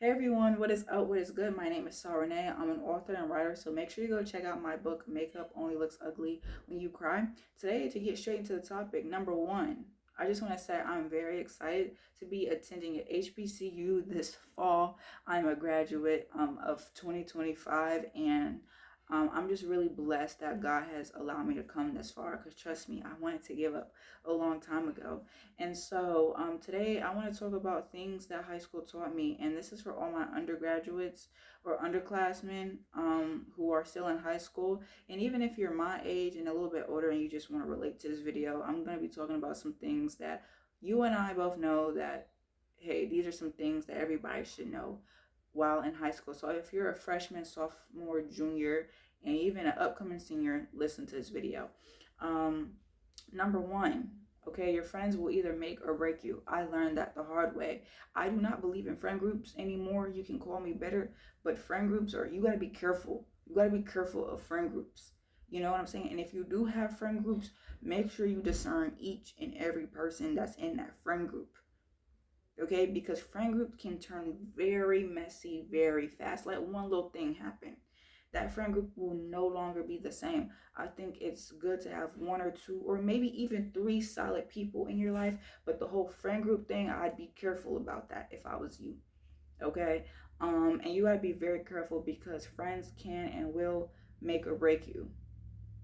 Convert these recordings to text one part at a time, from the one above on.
Hey everyone, what is up? What is good? My name is Renee. I'm an author and writer, so make sure you go check out my book, Makeup Only Looks Ugly When You Cry. Today, to get straight into the topic, number one, I just want to say I'm very excited to be attending at HBCU this fall. I'm a graduate of 2025, and I'm just really blessed that God has allowed me to come this far because trust me, I wanted to give up a long time ago. And so today I want to talk about things that high school taught me. And this is for all my undergraduates or underclassmen who are still in high school. And even if you're my age and a little bit older and you just want to relate to this video, I'm going to be talking about some things that you and I both know that, hey, these are some things that everybody should know while in high school. So if you're a freshman, sophomore, junior, and even an upcoming senior, listen to this video. Um, Number one, okay, your friends will either make or break you. I learned that the hard way. I do not believe in friend groups anymore. You can call me bitter, but friend groups are, you got to be careful. You got to be careful of friend groups. You know what I'm saying? And if you do have friend groups, make sure you discern each and every person that's in that friend group. Okay? Because friend groups can turn very messy very fast. Let one little thing happen, that friend group will no longer be the same. I think it's good to have one or two or maybe even three solid people in your life, but the whole friend group thing, I'd be careful about that if I was you. Okay? And you gotta be very careful because friends can and will make or break you.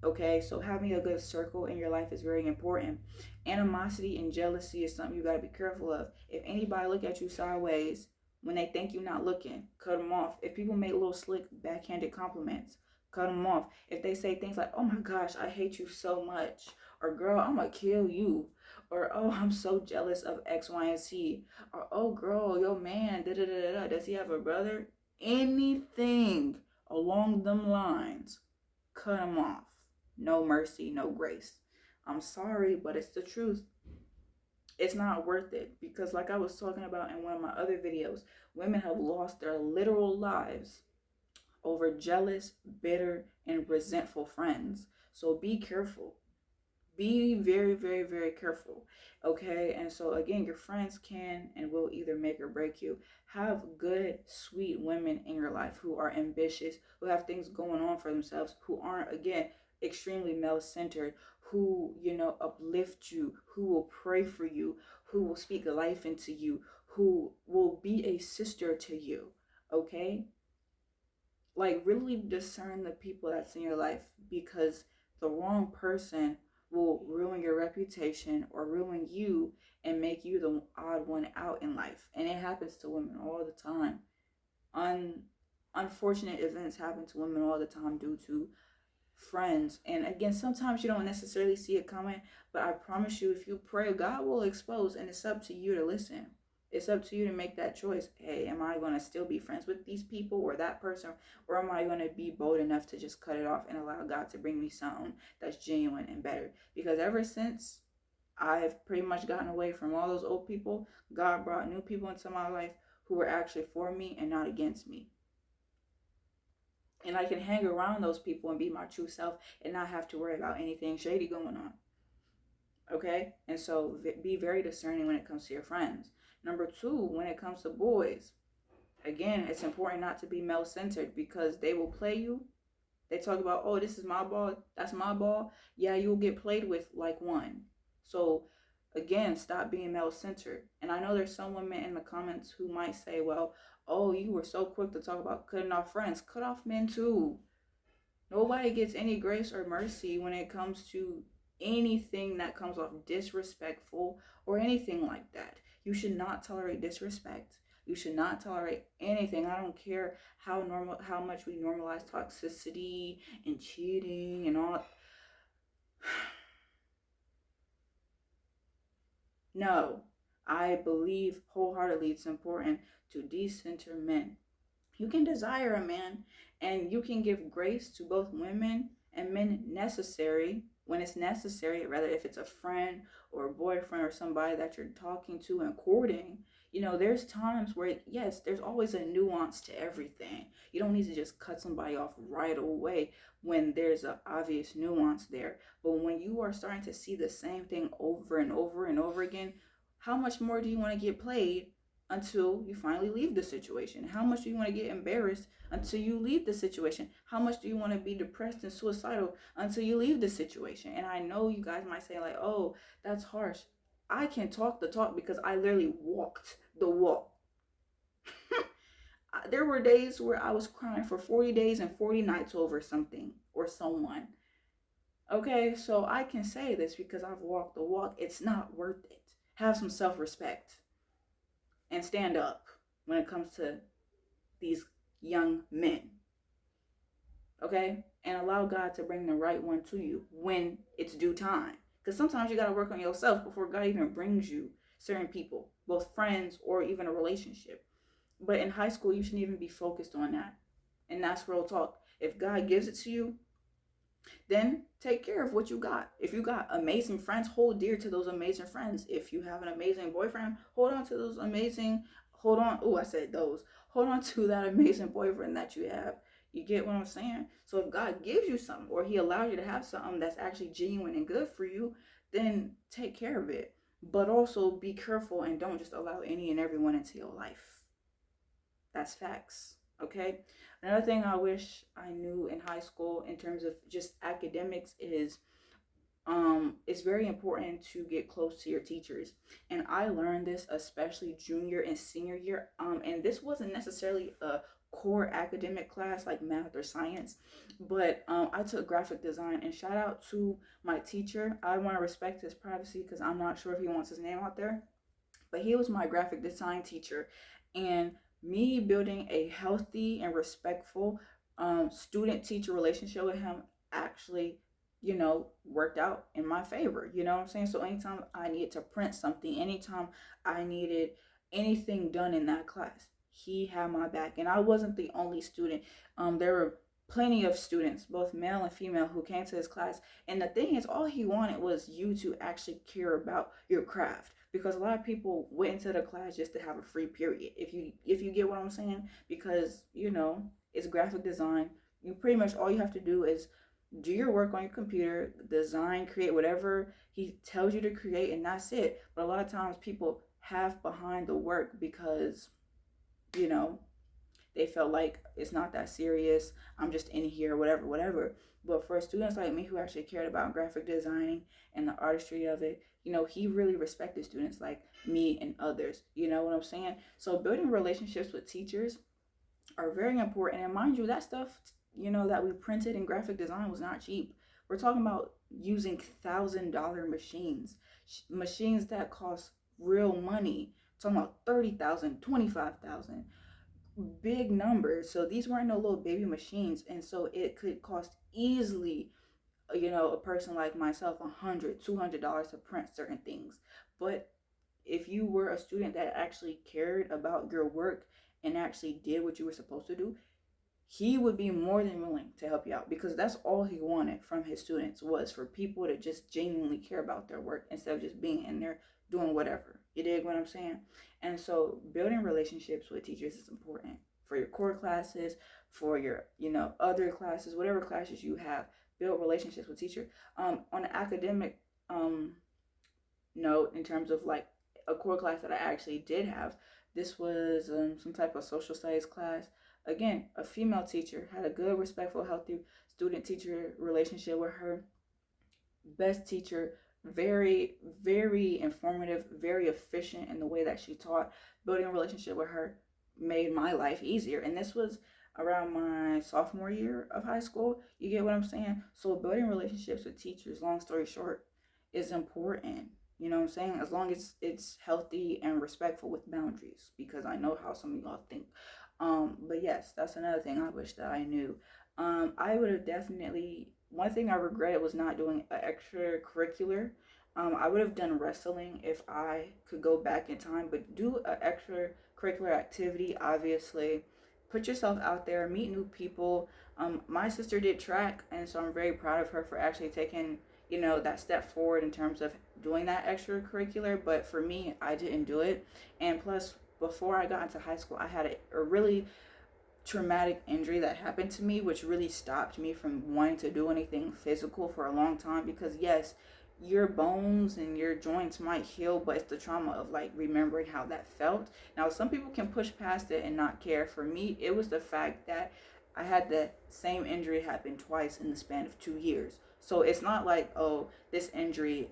Okay, so having a good circle in your life is very important. Animosity and jealousy is something you got to be careful of. If anybody look at you sideways when they think you're not looking, cut them off. If people make little slick backhanded compliments, cut them off. If they say things like, oh my gosh, I hate you so much, or girl, I'm gonna kill you, or oh, I'm so jealous of X, Y, and Z, or oh girl, your man, da da da da, does he have a brother? Anything along them lines, cut them off. No mercy, no grace. I'm sorry, but it's the truth. It's not worth it because, like I was talking about in one of my other videos, women have lost their literal lives over jealous, bitter, and resentful friends. So be careful. Be very, very, very careful. Okay. And so, again, your friends can and will either make or break you. Have good, sweet women in your life who are ambitious, who have things going on for themselves, who aren't, again, extremely male centered, who, uplift you, who will pray for you, who will speak life into you, who will be a sister to you. Okay. Like, really discern the people that's in your life because the wrong person will ruin your reputation or ruin you and make you the odd one out in life. And it happens to women all the time. Unfortunate events happen to women all the time due to friends. And again, sometimes you don't necessarily see it coming, but I promise you, if you pray, God will expose, and it's up to you to listen. It's up to you to make that choice. Hey, am I going to still be friends with these people or that person? Or am I going to be bold enough to just cut it off and allow God to bring me something that's genuine and better? Because ever since I've pretty much gotten away from all those old people, God brought new people into my life who were actually for me and not against me. And I can hang around those people and be my true self and not have to worry about anything shady going on. Okay? And so be very discerning when it comes to your friends. Number two, when it comes to boys, again, it's important not to be male centered because they will play you. They talk about, oh, this is my ball, that's my ball. Yeah, you'll get played with like one. So again, stop being male centered. And I know there's some women in the comments who might say, well, oh, you were so quick to talk about cutting off friends. Cut off men too. Nobody gets any grace or mercy when it comes to anything that comes off disrespectful or anything like that. You should not tolerate disrespect. You should not tolerate anything. I don't care how much we normalize toxicity and cheating and all. No, I believe wholeheartedly it's important to decenter men. You can desire a man and you can give grace to both women and men necessary when it's necessary, rather if it's a friend or a boyfriend or somebody that you're talking to and courting. There's times where, yes, there's always a nuance to everything. You don't need to just cut somebody off right away when there's an obvious nuance there. But when you are starting to see the same thing over and over and over again, how much more do you want to get played until you finally leave the situation? How much do you want to get embarrassed until you leave the situation? How much do you want to be depressed and suicidal until you leave the situation? And I know you guys might say, like, oh, that's harsh. I can talk the talk because I literally walked the walk. There were days where I was crying for 40 days and 40 nights over something or someone. Okay, so I can say this because I've walked the walk. It's not worth it. Have some self respect and stand up when it comes to these young men. Okay? And allow God to bring the right one to you when it's due time. Because sometimes you got to work on yourself before God even brings you certain people, both friends or even a relationship. But in high school, you shouldn't even be focused on that. And that's real talk. If God gives it to you, then take care of what you got. If you got amazing friends, hold dear to those amazing friends. If you have an amazing boyfriend, hold on to those amazing, hold on. Oh, I said those. Hold on to that amazing boyfriend that you have. You get what I'm saying? So if God gives you something or he allows you to have something that's actually genuine and good for you, then take care of it. But also be careful and don't just allow any and everyone into your life. That's facts. Okay. Another thing I wish I knew in high school in terms of just academics is it's very important to get close to your teachers. And I learned this especially junior and senior year. And this wasn't necessarily a core academic class like math or science, but I took graphic design, and shout out to my teacher. I want to respect his privacy because I'm not sure if he wants his name out there, but he was my graphic design teacher. And me building a healthy and respectful student teacher relationship with him actually, worked out in my favor. You know what I'm saying? So anytime I needed to print something, anytime I needed anything done in that class, he had my back. And I wasn't the only student. There were plenty of students, both male and female, who came to his class. And the thing is, all he wanted was you to actually care about your craft, because a lot of people went into the class just to have a free period. If you get what I'm saying, because it's graphic design. You pretty much all you have to do is do your work on your computer, design, create whatever he tells you to create, and that's it. But a lot of times people have behind the work because you know they felt like it's not that serious. I'm just in here, whatever, whatever. But for students like me who actually cared about graphic designing and the artistry of it, he really respected students like me and others. You know what I'm saying? So building relationships with teachers are very important. And mind you, that stuff, that we printed in graphic design was not cheap. We're talking about using $1,000 machines, machines that cost real money. We're talking about 30,000, 25,000, big numbers. So these weren't no little baby machines, and so it could cost easily, a person like myself, $100, $200 to print certain things. But if you were a student that actually cared about your work and actually did what you were supposed to do, he would be more than willing to help you out, because that's all he wanted from his students, was for people to just genuinely care about their work instead of just being in there doing whatever. You dig what I'm saying? And so building relationships with teachers is important for your core classes, for your other classes, whatever classes you have. Build relationships with teacher. On an academic note, in terms of like a core class that I actually did have, this was some type of social studies class. Again, a female teacher, had a good, respectful, healthy student teacher relationship with her. Best teacher, very, very informative, very efficient in the way that she taught. Building a relationship with her made my life easier. And this was around my sophomore year of high school. You get what I'm saying? So building relationships with teachers, long story short, is important. You know what I'm saying? As long as it's healthy and respectful with boundaries, because I know how some of y'all think. But yes, that's another thing I wish that I knew. I would have definitely, one thing I regretted was not doing an extracurricular. I would have done wrestling if I could go back in time, but do an extracurricular activity, obviously. Put yourself out there, meet new people. My sister did track, and so I'm very proud of her for actually taking, that step forward in terms of doing that extracurricular. But for me, I didn't do it. And plus, before I got into high school, I had a really traumatic injury that happened to me, which really stopped me from wanting to do anything physical for a long time. Because yes, your bones and your joints might heal, but it's the trauma of like remembering how that felt. Now, some people can push past it and not care. For me, it was the fact that I had the same injury happen twice in the span of 2 years. So it's not like, oh, this injury,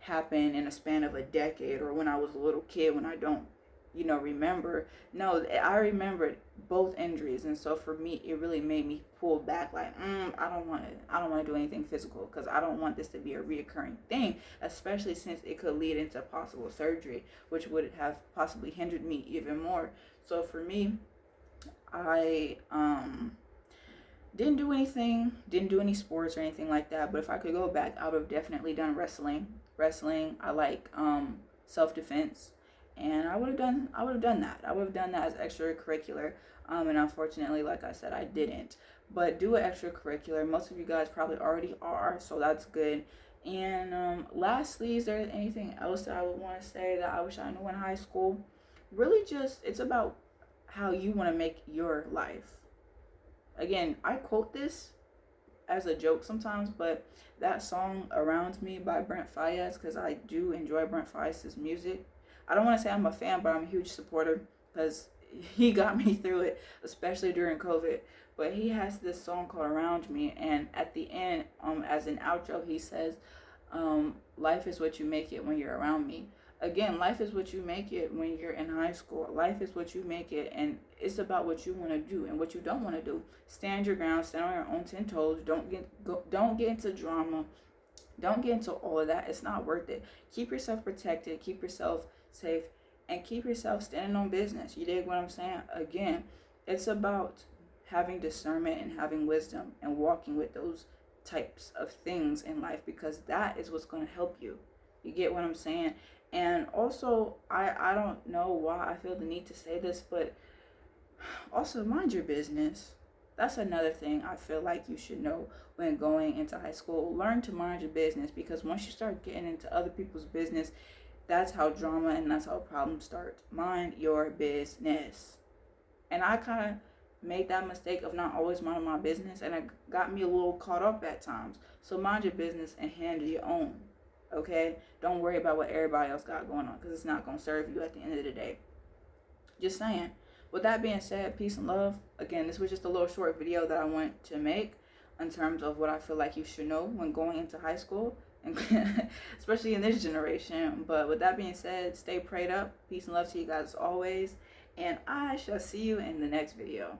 happened in a span of a decade or when I was a little kid when I don't, remember. No, I remembered both injuries, and so for me, it really made me pull back. Like, I don't want to do anything physical because I don't want this to be a reoccurring thing, especially since it could lead into possible surgery, which would have possibly hindered me even more. So for me, I didn't do any sports or anything like that. But if I could go back, I would have definitely done wrestling. I like self defense, and I would have done that. I would have done that as extracurricular. And unfortunately, like I said, I didn't. But do an extracurricular. Most of you guys probably already are, so that's good. And lastly, is there anything else that I would want to say that I wish I knew in high school? Really, just it's about how you want to make your life. Again, I quote this as a joke sometimes, but that song "Around Me" by Brent Faiyaz, because I do enjoy Brent Faiyaz's music. I don't want to say I'm a fan, but I'm a huge supporter because he got me through it, especially during COVID. But he has this song called "Around Me," and at the end, as an outro, he says, "Life is what you make it when you're around me." Again, life is what you make it when you're in high school. Life is what you make it, and it's about what you want to do and what you don't want to do. Stand your ground, stand on your own 10 toes. Don't get into drama. Don't get into all of that. It's not worth it. Keep yourself protected. Keep yourself safe, and keep yourself standing on business. You dig what I'm saying? Again, it's about having discernment and having wisdom and walking with those types of things in life, because that is what's going to help you. You get what I'm saying? And also, I don't know why I feel the need to say this, but also mind your business. That's another thing I feel like you should know when going into high school. Learn to mind your business, because once you start getting into other people's business, that's how drama and that's how problems start. Mind your business. And I kind of made that mistake of not always minding my business, and it got me a little caught up at times. So mind your business and handle your own. Okay? Don't worry about what everybody else got going on, because it's not going to serve you at the end of the day. Just saying. With that being said, peace and love. Again, this was just a little short video that I want to make in terms of what I feel like you should know when going into high school, and especially in this generation. But with that being said, stay prayed up. Peace and love to you guys as always, and I shall see you in the next video.